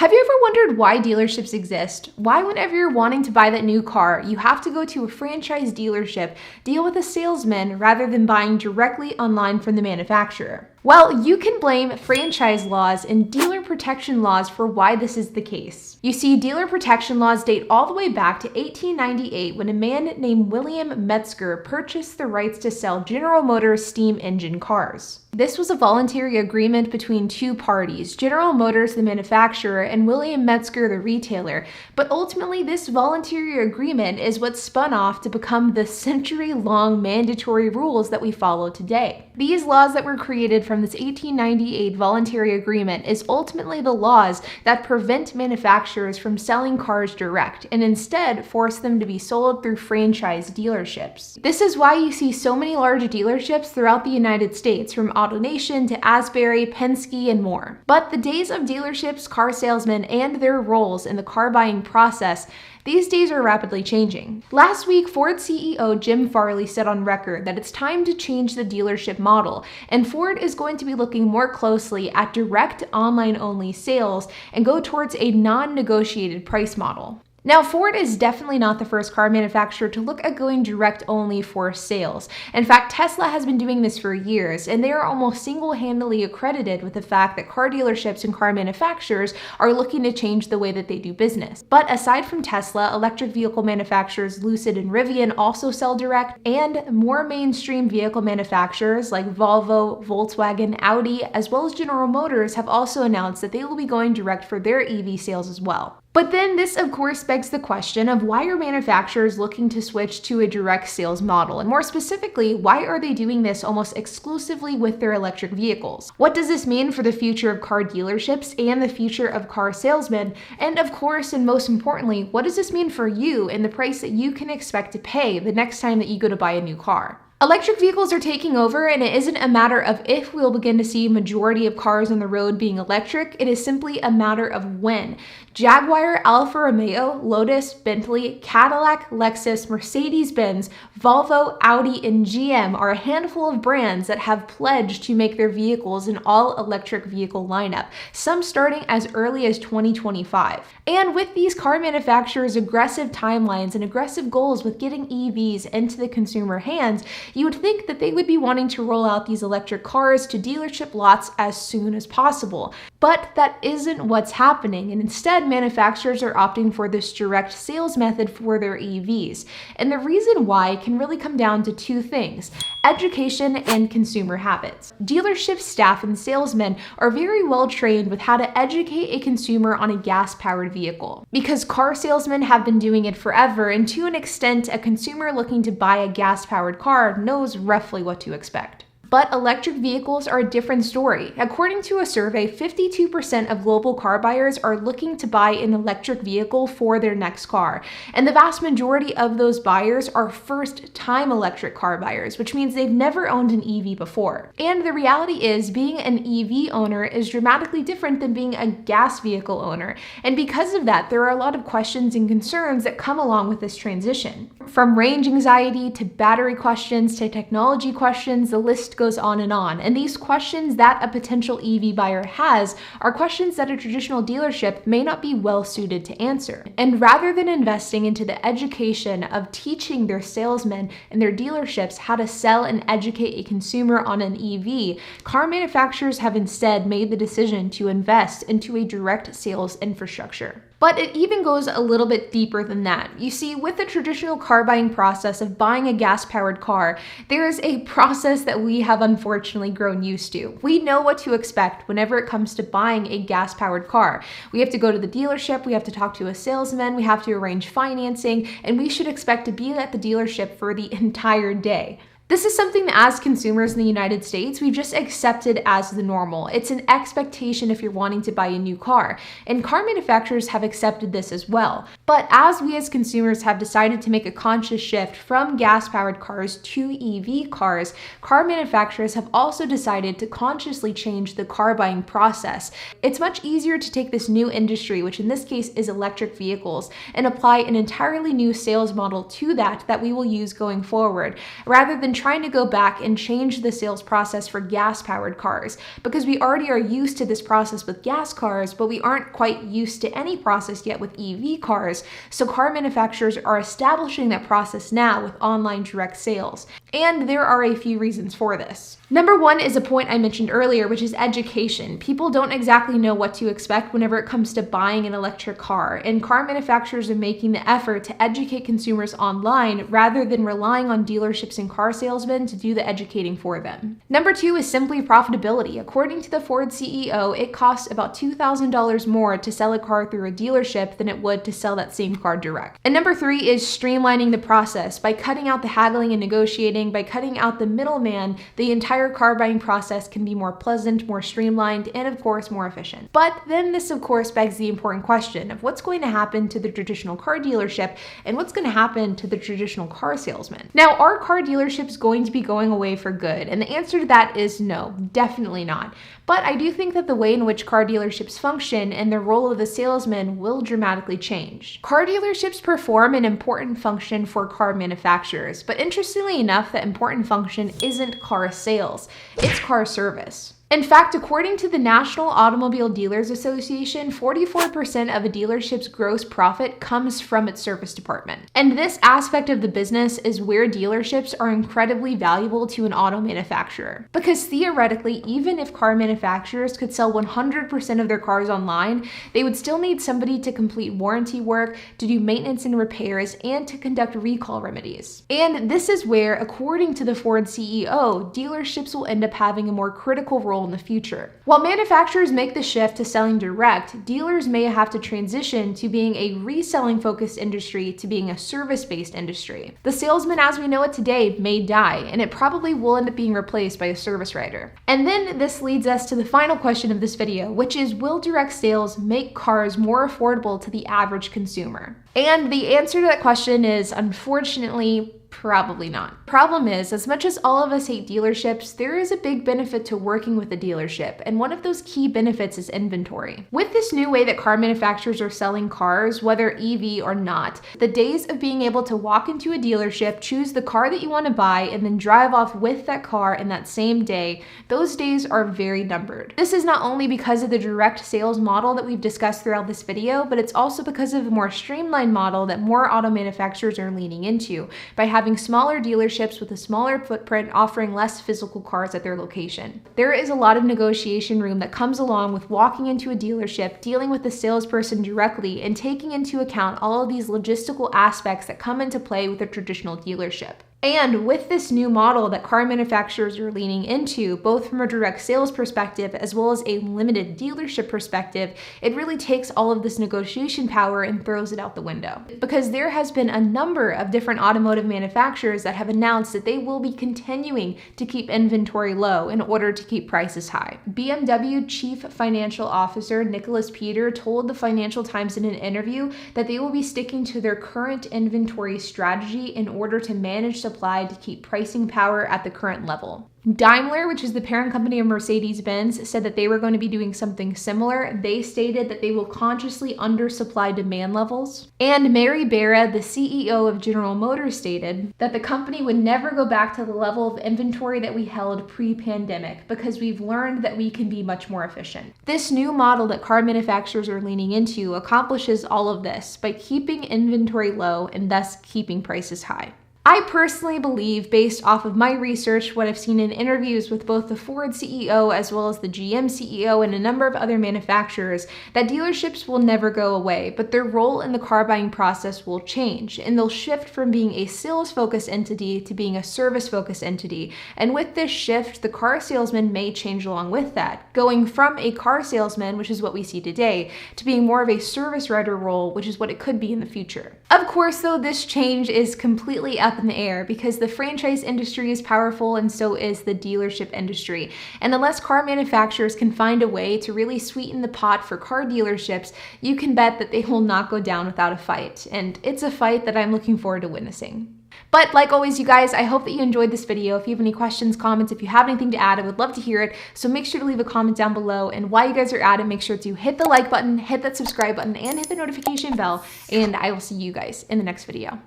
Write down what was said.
Have you ever wondered why dealerships exist? Why whenever you're wanting to buy that new car, you have to go to a franchise dealership, deal with a salesman, rather than buying directly online from the manufacturer? Well, you can blame franchise laws and dealer protection laws for why this is the case. You see, dealer protection laws date all the way back to 1898 when a man named William Metzger purchased the rights to sell General Motors steam engine cars. This was a voluntary agreement between two parties, General Motors, the manufacturer, and William Metzger, the retailer. But ultimately, this voluntary agreement is what spun off to become the century-long mandatory rules that we follow today. These laws that were created from this 1898 voluntary agreement is ultimately the laws that prevent manufacturers from selling cars direct and instead force them to be sold through franchise dealerships. This is why you see so many large dealerships throughout the United States, from AutoNation to Asbury, Penske, and more. But the days of dealerships, car salesmen, and their roles in the car buying process, these days are rapidly changing. Last week, Ford CEO Jim Farley said on record that it's time to change the dealership model, and Ford is going to be looking more closely at direct online-only sales and go towards a non-negotiated price model. Now, Ford is definitely not the first car manufacturer to look at going direct only for sales. In fact, Tesla has been doing this for years, and they are almost single-handedly accredited with the fact that car dealerships and car manufacturers are looking to change the way that they do business. But aside from Tesla, electric vehicle manufacturers Lucid and Rivian also sell direct, and more mainstream vehicle manufacturers like Volvo, Volkswagen, Audi, as well as General Motors have also announced that they will be going direct for their EV sales as well. But then this, of course, begs the question of why are manufacturers looking to switch to a direct sales model? And more specifically, why are they doing this almost exclusively with their electric vehicles? What does this mean for the future of car dealerships and the future of car salesmen? And of course, and most importantly, what does this mean for you and the price that you can expect to pay the next time that you go to buy a new car? Electric vehicles are taking over, and it isn't a matter of if we'll begin to see a majority of cars on the road being electric, it is simply a matter of when. Jaguar, Alfa Romeo, Lotus, Bentley, Cadillac, Lexus, Mercedes-Benz, Volvo, Audi, and GM are a handful of brands that have pledged to make their vehicles an all-electric vehicle lineup, some starting as early as 2025. And with these car manufacturers' aggressive timelines and aggressive goals with getting EVs into the consumer hands, you would think that they would be wanting to roll out these electric cars to dealership lots as soon as possible. But that isn't what's happening, and instead manufacturers are opting for this direct sales method for their EVs. And the reason why can really come down to two things: education and consumer habits. Dealership staff and salesmen are very well trained with how to educate a consumer on a gas-powered vehicle, because car salesmen have been doing it forever, and to an extent, a consumer looking to buy a gas-powered car knows roughly what to expect. But electric vehicles are a different story. According to a survey, 52% of global car buyers are looking to buy an electric vehicle for their next car. And the vast majority of those buyers are first-time electric car buyers, which means they've never owned an EV before. And the reality is, being an EV owner is dramatically different than being a gas vehicle owner. And because of that, there are a lot of questions and concerns that come along with this transition. From range anxiety to battery questions to technology questions, the list goes on. And these questions that a potential EV buyer has are questions that a traditional dealership may not be well suited to answer. And rather than investing into the education of teaching their salesmen and their dealerships how to sell and educate a consumer on an EV, car manufacturers have instead made the decision to invest into a direct sales infrastructure. But it even goes a little bit deeper than that. You see, with the traditional car buying process of buying a gas-powered car, there is a process that we have unfortunately grown used to. We know what to expect whenever it comes to buying a gas-powered car. We have to go to the dealership, we have to talk to a salesman, we have to arrange financing, and we should expect to be at the dealership for the entire day. This is something that as consumers in the United States, we've just accepted as the normal. It's an expectation if you're wanting to buy a new car, and car manufacturers have accepted this as well. But as we as consumers have decided to make a conscious shift from gas-powered cars to EV cars, car manufacturers have also decided to consciously change the car buying process. It's much easier to take this new industry, which in this case is electric vehicles, and apply an entirely new sales model to that we will use going forward, rather than trying to go back and change the sales process for gas-powered cars, because we already are used to this process with gas cars, but we aren't quite used to any process yet with EV cars. So car manufacturers are establishing that process now with online direct sales. And there are a few reasons for this. Number one is a point I mentioned earlier, which is education. People don't exactly know what to expect whenever it comes to buying an electric car, and car manufacturers are making the effort to educate consumers online rather than relying on dealerships and car salesmen to do the educating for them. Number two is simply profitability. According to the Ford CEO, it costs about $2,000 more to sell a car through a dealership than it would to sell that same car direct. And number three is streamlining the process. By cutting out the haggling and negotiating, by cutting out the middleman, the entire car buying process can be more pleasant, more streamlined, and of course more efficient. But then this of course begs the important question of what's going to happen to the traditional car dealership and what's going to happen to the traditional car salesman. Now, are car dealerships going to be going away for good? And the answer to that is no, definitely not. But I do think that the way in which car dealerships function and the role of the salesman will dramatically change. Car dealerships perform an important function for car manufacturers, but interestingly enough, that important function isn't car sales, it's car service. In fact, according to the National Automobile Dealers Association, 44% of a dealership's gross profit comes from its service department. And this aspect of the business is where dealerships are incredibly valuable to an auto manufacturer. Because theoretically, even if car manufacturers could sell 100% of their cars online, they would still need somebody to complete warranty work, to do maintenance and repairs, and to conduct recall remedies. And this is where, according to the Ford CEO, dealerships will end up having a more critical role in the future. While manufacturers make the shift to selling direct, dealers may have to transition to being a reselling focused industry to being a service-based industry. The salesman as we know it today may die, and it probably will end up being replaced by a service writer. And then this leads us to the final question of this video, which is, will direct sales make cars more affordable to the average consumer? And the answer to that question is, unfortunately, probably not. Problem is, as much as all of us hate dealerships, there is a big benefit to working with a dealership, and one of those key benefits is inventory. With this new way that car manufacturers are selling cars, whether EV or not, the days of being able to walk into a dealership, choose the car that you want to buy, and then drive off with that car in that same day, those days are very numbered. This is not only because of the direct sales model that we've discussed throughout this video, but it's also because of a more streamlined model that more auto manufacturers are leaning into by having smaller dealerships with a smaller footprint offering less physical cars at their location. There is a lot of negotiation room that comes along with walking into a dealership, dealing with the salesperson directly, and taking into account all of these logistical aspects that come into play with a traditional dealership. And with this new model that car manufacturers are leaning into, both from a direct sales perspective as well as a limited dealership perspective, it really takes all of this negotiation power and throws it out the window. Because there has been a number of different automotive manufacturers that have announced that they will be continuing to keep inventory low in order to keep prices high. BMW Chief Financial Officer Nicholas Peter told the Financial Times in an interview that they will be sticking to their current inventory strategy in order to manage supply to keep pricing power at the current level. Daimler, which is the parent company of Mercedes-Benz, said that they were going to be doing something similar. They stated that they will consciously undersupply demand levels. And Mary Barra, the CEO of General Motors, stated that the company would never go back to the level of inventory that we held pre-pandemic because we've learned that we can be much more efficient. This new model that car manufacturers are leaning into accomplishes all of this by keeping inventory low and thus keeping prices high. I personally believe, based off of my research, what I've seen in interviews with both the Ford CEO as well as the GM CEO and a number of other manufacturers, that dealerships will never go away, but their role in the car buying process will change, and they'll shift from being a sales-focused entity to being a service-focused entity. And with this shift, the car salesman may change along with that, going from a car salesman, which is what we see today, to being more of a service writer role, which is what it could be in the future. Of course, though, this change is completely up in the air because the franchise industry is powerful and so is the dealership industry. And unless car manufacturers can find a way to really sweeten the pot for car dealerships, you can bet that they will not go down without a fight. And it's a fight that I'm looking forward to witnessing. But like always, you guys, I hope that you enjoyed this video. If you have any questions, comments, if you have anything to add, I would love to hear it. So make sure to leave a comment down below. And while you guys are at it, make sure to hit the like button, hit that subscribe button, and hit the notification bell. And I will see you guys in the next video.